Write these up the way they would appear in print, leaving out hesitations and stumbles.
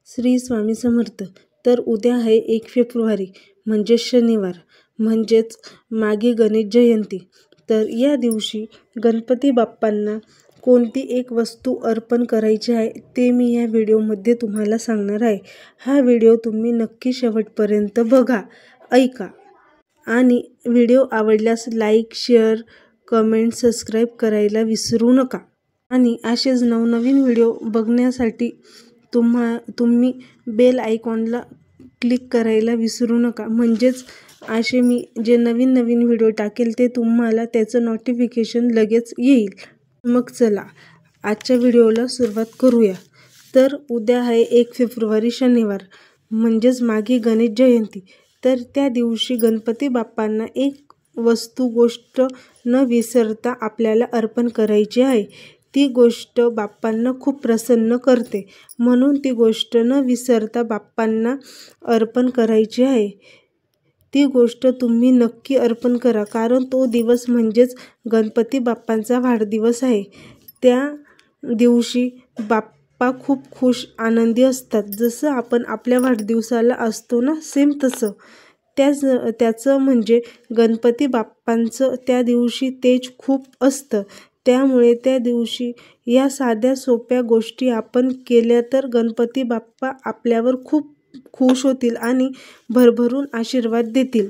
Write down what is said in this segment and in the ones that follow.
श्री स्वामी समर्थ. तर उद्या आहे 1 फेब्रुवारी म्हणजे शनिवार, म्हणजेच मागे गणेश जयंती. तर या दिवशी गणपती बाप्पांना कोणती एक वस्तू अर्पण करायची आहे ते मी या व्हिडिओमध्ये तुम्हाला सांगणार आहे. हा व्हिडिओ तुम्ही नक्की शेवटपर्यंत बघा, ऐका आणि व्हिडिओ आवडल्यास लाईक, शेअर, कमेंट, सबस्क्राईब करायला विसरू नका. आणि असेच नवनवीन व्हिडिओ बघण्यासाठी तुम्ही बेल आयकॉनला क्लिक करायला विसरू नका, म्हणजेच असे मी जे नवीन व्हिडिओ टाकेल ते तुम्हाला त्याचं नोटिफिकेशन लगेच येईल. मग चला आजच्या व्हिडिओला सुरुवात करूया. तर उद्या आहे 1 फेब्रुवारी शनिवार, म्हणजेच मागे गणेश जयंती. तर त्या दिवशी गणपती बाप्पांना एक वस्तू गोष्ट न विसरता आपल्याला अर्पण करायची आहे. ती गोष्ट बाप्पांना खूप प्रसन्न करते, म्हणून ती गोष्ट न विसरता बाप्पांना अर्पण करायची आहे. ती गोष्ट तुम्ही नक्की अर्पण करा, कारण तो दिवस म्हणजेच गणपती बाप्पांचा वाढदिवस आहे. त्या दिवशी बाप्पा खूप खुश आनंदी असतात. जसं आपण आपल्या वाढदिवसाला असतो ना, सेम तसं त्याचं म्हणजे गणपती बाप्पांचं त्या दिवशी तेज खूप असतं. त्यामुळे त्या दिवशी या साध्या सोप्या गोष्टी आपण केल्या तर गणपती बाप्पा आपल्यावर खूप खुश होतील आणि भरभरून आशीर्वाद देतील.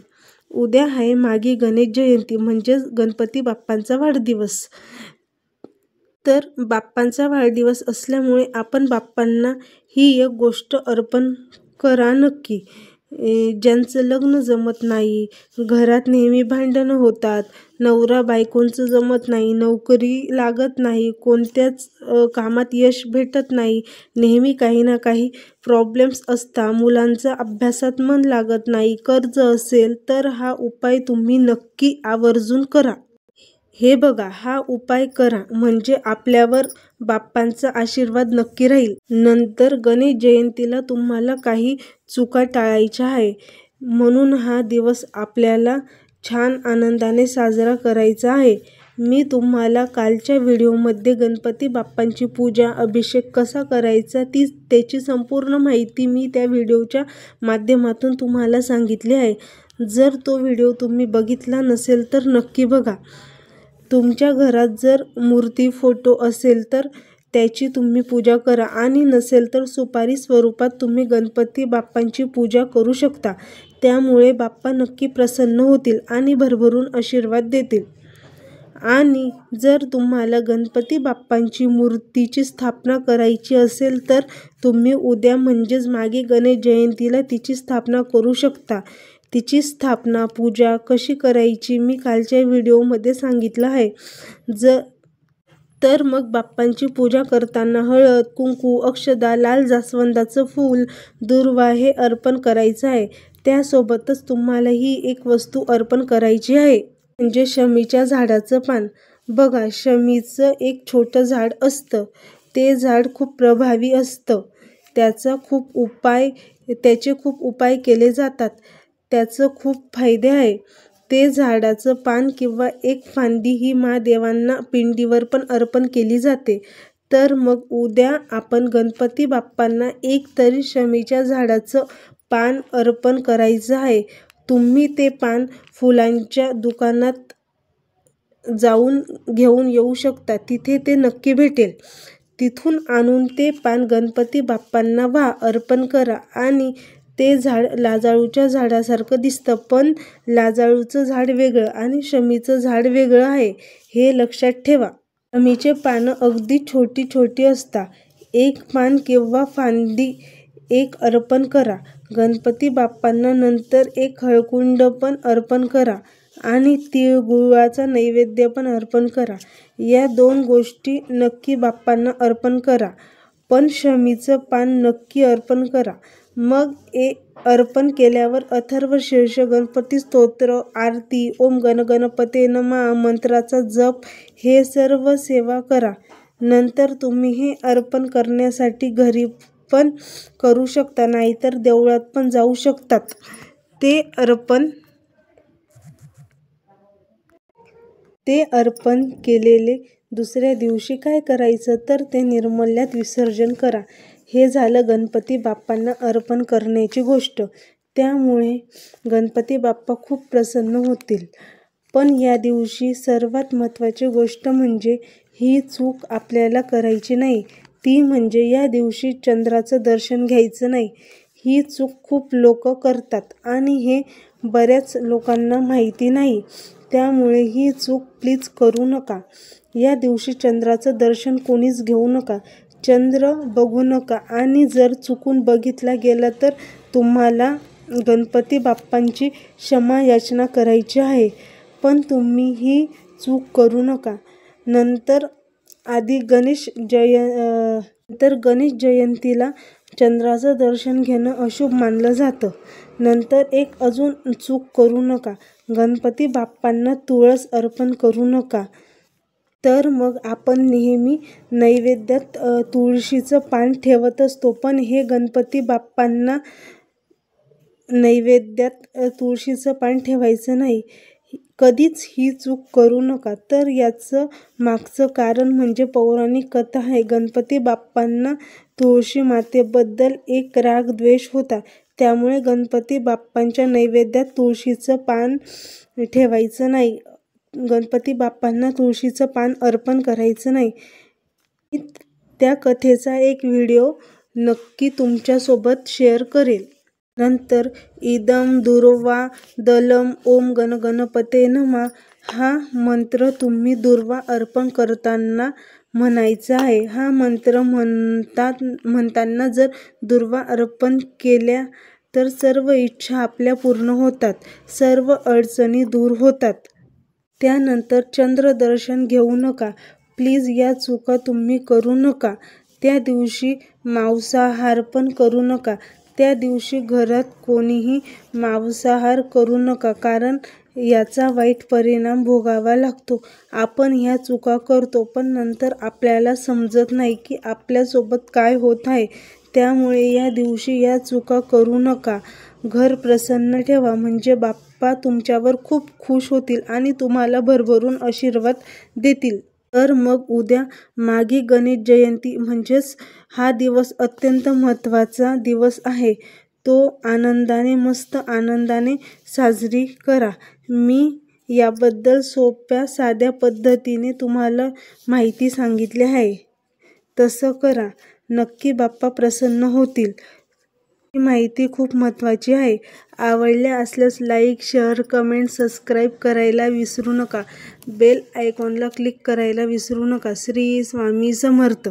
उद्या आहे मागे गणेश जयंती, म्हणजेच गणपती बाप्पांचा वाढदिवस. तर बाप्पांचा वाढदिवस असल्यामुळे आपण बाप्पांना ही एक गोष्ट अर्पण करा नक्की. ज्यांचं लग्न जमत नाही, घरात नेहमी भांडणं होतात, नवरा बायकोंचं जमत नाही, नोकरी लागत नाही, कोणत्याच कामात यश भेटत नाही, नेहमी काही ना काही प्रॉब्लेम्स असतात, मुलांचा अभ्यासात मन लागत नाही, कर्ज असेल तर हा उपाय तुम्ही नक्की आवर्जून करा. हे बघा, हा उपाय करा म्हणजे आपल्यावर बाप्पांचा आशीर्वाद नक्की राहील. नंतर गणेश जयंतीला तुम्हाला काही चुका टाळायच्या आहे, म्हणून हा दिवस आपल्याला छान आनंदाने साजरा करायचा आहे. मी तुम्हाला कालच्या व्हिडिओमध्ये गणपती बाप्पांची पूजा, अभिषेक कसा करायचा त्याची संपूर्ण माहिती मी त्या व्हिडिओच्या माध्यमातून तुम्हाला सांगितली आहे. जर तो व्हिडिओ तुम्ही बघितला नसेल तर नक्की बघा. तुमच्या घरात जर मूर्ती, फोटो असेल तर त्याची तुम्ही पूजा करा आणि नसेल तर सुपारी स्वरूपात तुम्ही गणपती बाप्पांची पूजा करू शकता. त्यामुळे बाप्पा नक्की प्रसन्न होतील आणि भरभरून आशीर्वाद देतील. आणि जर तुम्हाला गणपती बाप्पांची मूर्तीची स्थापना करायची असेल तर तुम्ही उद्या म्हणजेच मागे गणेश जयंतीला तिची स्थापना करू शकता. तिची स्थापना, पूजा कशी करायची मी कालच्या व्हिडिओमध्ये सांगितलं आहे. तर मग बाप्पांची पूजा करताना हळद, कुंकू, अक्षदा, लाल जास्वंदाचं फूल, दुर्वा हे अर्पण करायचं आहे. त्यासोबतच तुम्हाला ही एक वस्तू अर्पण करायची आहे, म्हणजे शमीच्या झाडाचं पान. बघा, शमीचं एक छोटं झाड असतं, ते झाड खूप प्रभावी असतं. त्याचे खूप उपाय केले जातात. त्याचं खूप फायदे आहे. ते झाडाचं पान किंवा एक फांदी ही महादेवांना पिंडीवर पण अर्पण केली जाते. तर मग उद्या आपण गणपती बाप्पांना एक तरी शमीच्या झाडाचं पान अर्पण करायचं आहे. तुम्ही ते पान फुलांच्या दुकानात जाऊन घेऊन येऊ शकता, तिथे ते नक्की भेटेल. तिथून आणून ते पान गणपती बाप्पांना अर्पण करा. आणि ते झाड लाजाळूच्या झाडासारखं दिसतं, पण लाजाळूचं झाड वेगळं आणि शमीचं झाड वेगळं आहे, हे लक्षात ठेवा. शमीचे पानं अगदी छोटी असतात. एक पान किंवा फांदी एक अर्पण करा गणपती बाप्पांना. नंतर एक हळकुंड पण अर्पण करा आणि तिळगुळाचा नैवेद्य पण अर्पण करा. या 2 गोष्टी नक्की बाप्पांना अर्पण करा, पण शमीचं पान नक्की अर्पण करा. मग अर्पण केल्यावर अथर्वशीर्ष, गणपती स्तोत्र, आरती, ओम गण गणपते नमः मंत्राचा जप हे सर्व सेवा करा. नंतर तुम्ही हे अर्पण करण्यासाठी घरी पण करू शकता, नाहीतर देवळात पण जाऊ शकतात. ते अर्पण केलेले दुसऱ्या दिवशी काय करायचं तर ते निर्मल्यात विसर्जन करा. हे झालं गणपती बाप्पांना अर्पण करण्याची गोष्ट. त्यामुळे गणपती बाप्पा खूप प्रसन्न होतील. पण या दिवशी सर्वात महत्त्वाची गोष्ट म्हणजे ही चूक आपल्याला करायची नाही. ती म्हणजे या दिवशी चंद्राचं दर्शन घ्यायचं नाही. ही चूक खूप लोक करतात आणि हे बऱ्याच लोकांना माहिती नाही. त्यामुळे ही चूक प्लीज करू नका. या दिवशी चंद्राचं दर्शन कोणीच घेऊ नका. चंद्र बघू नका आणि जर चुकून बघितला गेला तर तुम्हाला गणपती बाप्पांची क्षमा याचना करायची आहे. पण तुम्ही ही चूक करू नका. नंतर गणेश जयंतीला चंद्राचं दर्शन घेणं अशुभ मानलं जातं. नंतर एक अजून चूक करू नका. गणपती बाप्पांना तुळस अर्पण करू नका. तर मग आपण नेहमी नैवेद्यात तुळशीचं पान ठेवत असतो. पण हे गणपती बाप्पांना नैवेद्यात तुळशीचं पान ठेवायचं नाही. कधीच ही चूक करू नका. तर याचं मागचं कारण म्हणजे पौराणिक कथा आहे. गणपती बाप्पांना तुळशी मातेबद्दल एक राग द्वेष होता. त्यामुळे गणपती बाप्पांच्या नैवेद्यात तुळशीचं पान ठेवायचं नाही. गणपती बाप्पांना तुळशीचं पान अर्पण करायचं नाही. त्या कथेचा एक व्हिडिओ नक्की तुमच्यासोबत शेअर करेल. नंतर इदं दुर्वा दलं ओम गण गणपते नमः हा मंत्र तुम्ही दुर्वा अर्पण करताना म्हणायचा आहे. हा मंत्र म्हणताना जर दुर्वा अर्पण केल्या तर सर्व इच्छा आपल्या पूर्ण होतात, सर्व अडचणी दूर होतात. त्यानंतर चंद्रदर्शन घेऊ नका. प्लीज या चुका तुम्ही करू नका. त्या दिवशी मांसाहार पण करू नका. त्या दिवशी घरात कोणीही मांसाहार करू नका, कारण याचा वाईट परिणाम भोगावा लागतो. आपण ह्या चुका करतो पण नंतर आपल्याला समजत नाही की आपल्यासोबत काय होत आहे. त्यामुळे या दिवशी या चुका करू नका. घर प्रसन्न ठेवा म्हणजे बाप्पा तुमच्यावर खूप खुश होतील आणि तुम्हाला भरभरून आशीर्वाद देतील. तर मग उद्या माघी गणेश जयंती म्हणजेच हा दिवस अत्यंत महत्त्वाचा दिवस आहे. तो मस्त आनंदाने साजरी करा. मी याबद्दल सोप्या साध्या पद्धतीने तुम्हाला माहिती सांगितली आहे. तसं करा. नक्की बाप्पा प्रसन्न होतील. ही माहिती खूप महत्त्वाची आहे. आवडल्या असल्यास लाईक, शेअर, कमेंट, सबस्क्राईब करायला विसरू नका. बेल आयकॉनला क्लिक करायला विसरू नका. श्री स्वामी समर्थ.